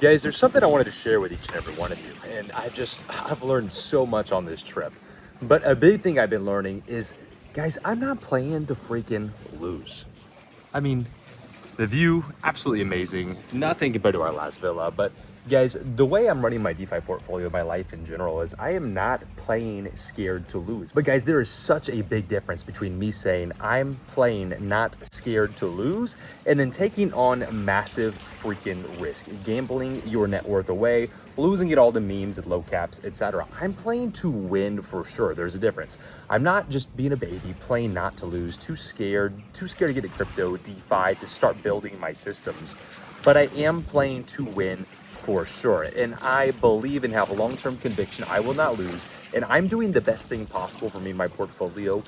Guys, there's something I wanted to share with each and every one of you, and I've learned so much on this trip. But a big thing I've been learning is, guys, I'm not playing to freaking lose. I mean, the view, absolutely amazing. Nothing compared to our last villa, but guys, the way I'm running my DeFi portfolio, my life in general, is I am not playing scared to lose. But guys, there is such a big difference between me saying I'm playing not scared to lose and then taking on massive freaking risk, gambling your net worth away, losing it all to memes and low caps, etc. I'm playing to win for sure. There's a difference. I'm not just being a baby, playing not to lose, too scared to get into crypto, DeFi, to start building my systems. But I am playing to win for sure. And I believe and have a long-term conviction I will not lose. And I'm doing the best thing possible for me and my portfolio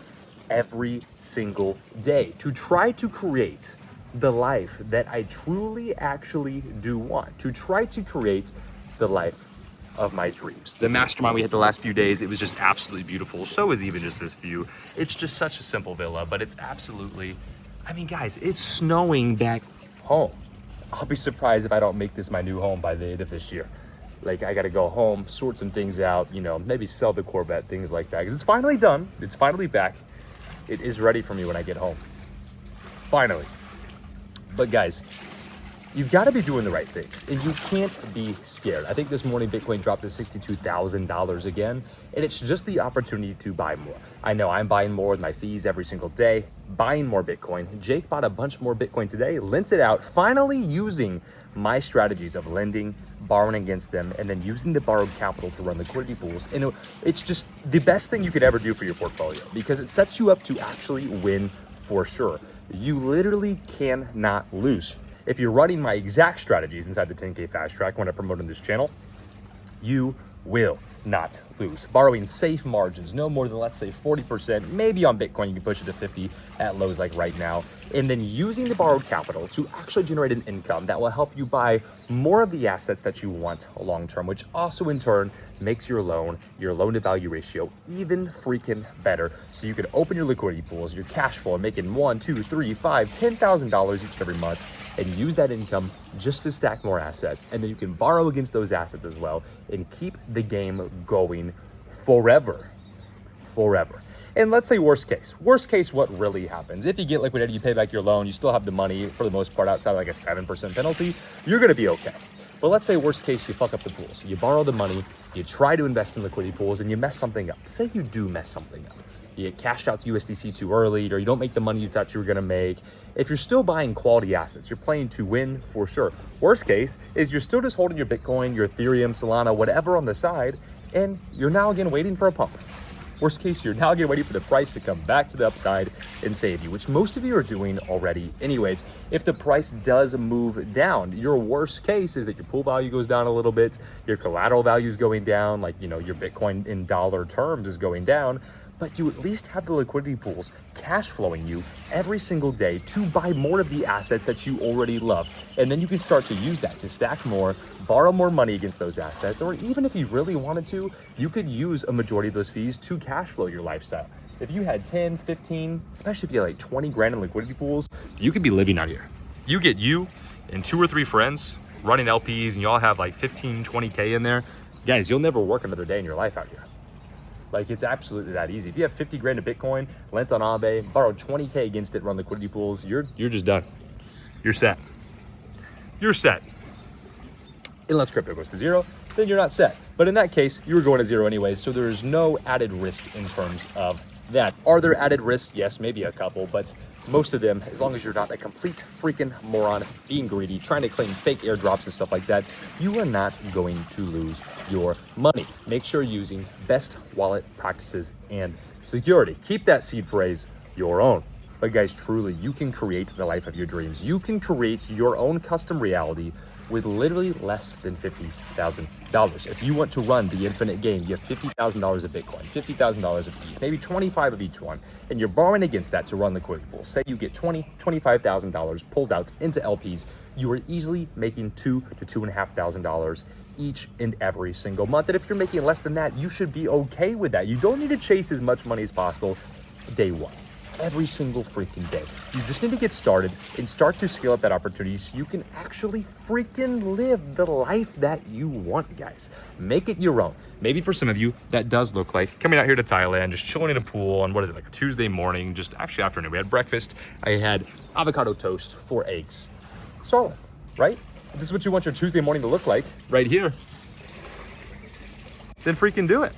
every single day to try to create the life that I truly actually do want, to try to create the life of my dreams. The mastermind we had the last few days, it was just absolutely beautiful. So is even just this view. It's just such a simple villa, but it's absolutely, I mean, guys, it's snowing back home. I'll be surprised if I don't make this my new home by the end of this year. Like, I gotta go home, sort some things out, maybe sell the Corvette, things like that. Because it's finally done. It's finally back. It is ready for me when I get home. Finally. But guys, you've got to be doing the right things, and you can't be scared. I think this morning Bitcoin dropped to $62,000 again, and it's just the opportunity to buy more. I know I'm buying more with my fees every single day, buying more Bitcoin. Jake bought a bunch more Bitcoin today, lent it out, finally using my strategies of lending, borrowing against them, and then using the borrowed capital to run liquidity pools. And it's just the best thing you could ever do for your portfolio because it sets you up to actually win for sure. You literally cannot lose. If you're running my exact strategies inside the 10K Fast Track when I promote on this channel, you will not lose. Borrowing safe margins, no more than, let's say, 40%, maybe on Bitcoin, you can push it to 50 at lows like right now, and then using the borrowed capital to actually generate an income that will help you buy more of the assets that you want long-term, which also in turn makes your loan to value ratio even freaking better. So you can open your liquidity pools, your cash flow, making $1, $2, $3, $5, $10,000 each and every month, and use that income just to stack more assets. And then you can borrow against those assets as well and keep the game going forever. And let's say worst case, what really happens? If you get liquidated, you pay back your loan, you still have the money for the most part outside of like a 7% penalty, you're gonna be okay. But let's say worst case, you fuck up the pools. You borrow the money, you try to invest in liquidity pools, and you mess something up. Say you do mess something up. You get cashed out to USDC too early, or you don't make the money you thought you were gonna make. If you're still buying quality assets, you're playing to win for sure. Worst case is you're still just holding your Bitcoin, your Ethereum, Solana, whatever on the side, and you're now again waiting for a pump. Worst case, you're now again waiting for the price to come back to the upside and save you, which most of you are doing already anyways. If the price does move down, your worst case is that your pool value goes down a little bit, your collateral value is going down, like, your Bitcoin in dollar terms is going down, but you at least have the liquidity pools cash flowing you every single day to buy more of the assets that you already love. And then you can start to use that to stack more, borrow more money against those assets, or even if you really wanted to, you could use a majority of those fees to cash flow your lifestyle. If you had 10, 15, especially if you had like 20 grand in liquidity pools, you could be living out here. You get you and 2 or 3 friends running LPs and you all have like 15, 20K in there. Guys, you'll never work another day in your life out here. Like, it's absolutely that easy. If you have 50 grand of Bitcoin, lent on Aave, borrowed 20K against it, run liquidity pools, you're just done. You're set. Unless crypto goes to zero, then you're not set. But in that case, you were going to zero anyways, so there's no added risk in terms of that. Are there added risks? Yes, maybe a couple, but most of them, as long as you're not a complete freaking moron, being greedy, trying to claim fake airdrops and stuff like that, you are not going to lose your money. Make sure you're using best wallet practices and security. Keep that seed phrase your own. But guys, truly, you can create the life of your dreams. You can create your own custom reality with literally less than $50,000. If you want to run the infinite game, you have $50,000 of Bitcoin, $50,000 of ETH, maybe 25 of each one, and you're borrowing against that to run liquidity pools. Say you get $25,000 pulled out into LPs, you are easily making $2,000 to $2,500 each and every single month. And if you're making less than that, you should be okay with that. You don't need to chase as much money as possible day one. every single freaking day. You just need to get started and start to scale up that opportunity so you can actually freaking live the life that you want, guys. Make it your own. Maybe for some of you, that does look like coming out here to Thailand, just chilling in a pool on, what is it, like a Tuesday morning, just actually afternoon. We had breakfast. I had avocado toast, 4 eggs. Solid, right? If this is what you want your Tuesday morning to look like right here, then freaking do it.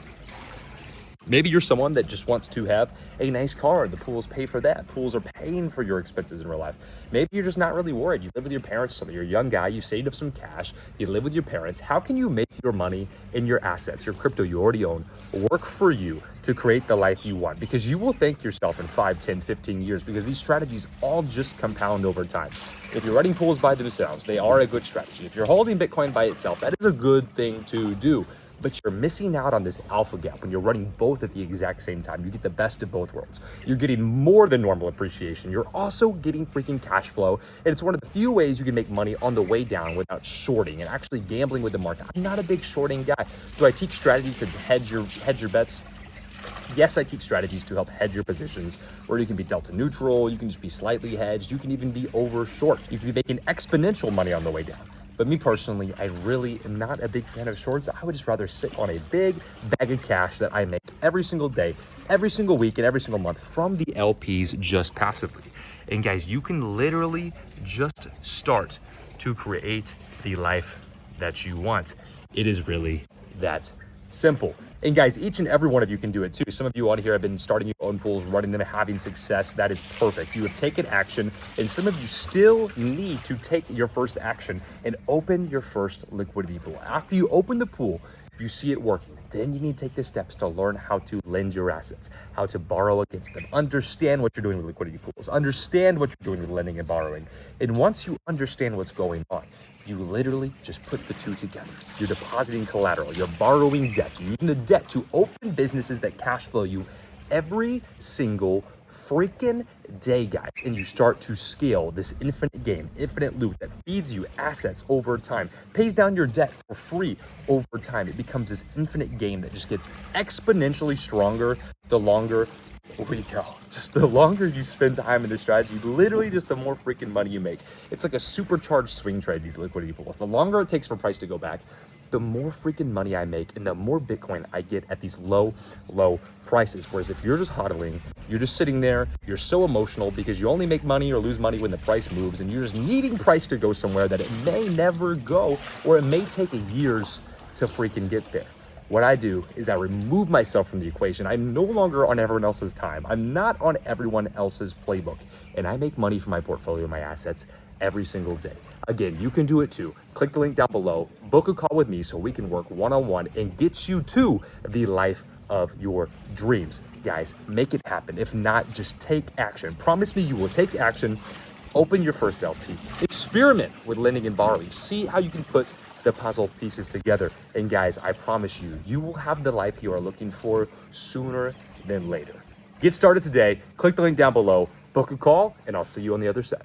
Maybe you're someone that just wants to have a nice car. The pools pay for that. Pools are paying for your expenses in real life. Maybe you're just not really worried. You live with your parents or something. You're a young guy. You saved up some cash. You live with your parents. How can you make your money and your assets, your crypto you already own, work for you to create the life you want? Because you will thank yourself in 5, 10, 15 years because these strategies all just compound over time. If you're running pools by themselves, they are a good strategy. If you're holding Bitcoin by itself, that is a good thing to do. But you're missing out on this alpha gap when you're running both at the exact same time. You get the best of both worlds. You're getting more than normal appreciation. You're also getting freaking cash flow. And it's one of the few ways you can make money on the way down without shorting and actually gambling with the market. I'm not a big shorting guy. Do I teach strategies to hedge your bets? Yes, I teach strategies to help hedge your positions, where you can be delta neutral, you can just be slightly hedged, you can even be over short. You can be making exponential money on the way down. But me personally, I really am not a big fan of shorts. I would just rather sit on a big bag of cash that I make every single day, every single week, and every single month from the LPs just passively. And guys, you can literally just start to create the life that you want. It is really that simple. And guys, each and every one of you can do it too. Some of you on here have been starting your own pools, running them, having success. That is perfect. You have taken action, and some of you still need to take your first action and open your first liquidity pool. After you open the pool, you see it working. Then you need to take the steps to learn how to lend your assets, how to borrow against them, understand what you're doing with liquidity pools, understand what you're doing with lending and borrowing. And once you understand what's going on, you literally just put the two together. You're depositing collateral, you're borrowing debt, you're using the debt to open businesses that cash flow you every single freaking day, guys. And you start to scale this infinite game, infinite loop that feeds you assets over time, pays down your debt for free over time. It becomes this infinite game that just gets exponentially stronger the longer we go. Just the longer you spend time in this strategy, literally just the more freaking money you make. It's like a supercharged swing trade, these liquidity pools. The longer it takes for price to go back, the more freaking money I make and the more Bitcoin I get at these low prices. Whereas if you're just hodling, you're just sitting there, you're so emotional because you only make money or lose money when the price moves, and you're just needing price to go somewhere that it may never go, or it may take years to freaking get there. What I do is I remove myself from the equation. I'm no longer on everyone else's time. I'm not on everyone else's playbook. And I make money from my portfolio, my assets, every single day. Again, you can do it too. Click the link down below, book a call with me so we can work one-on-one and get you to the life of your dreams. Guys, make it happen. If not, just take action. Promise me you will take action. Open your first LP. Experiment with lending and borrowing. See how you can put the puzzle pieces together. And guys, I promise you, you will have the life you are looking for sooner than later. Get started today. Click the link down below, book a call, and I'll see you on the other side.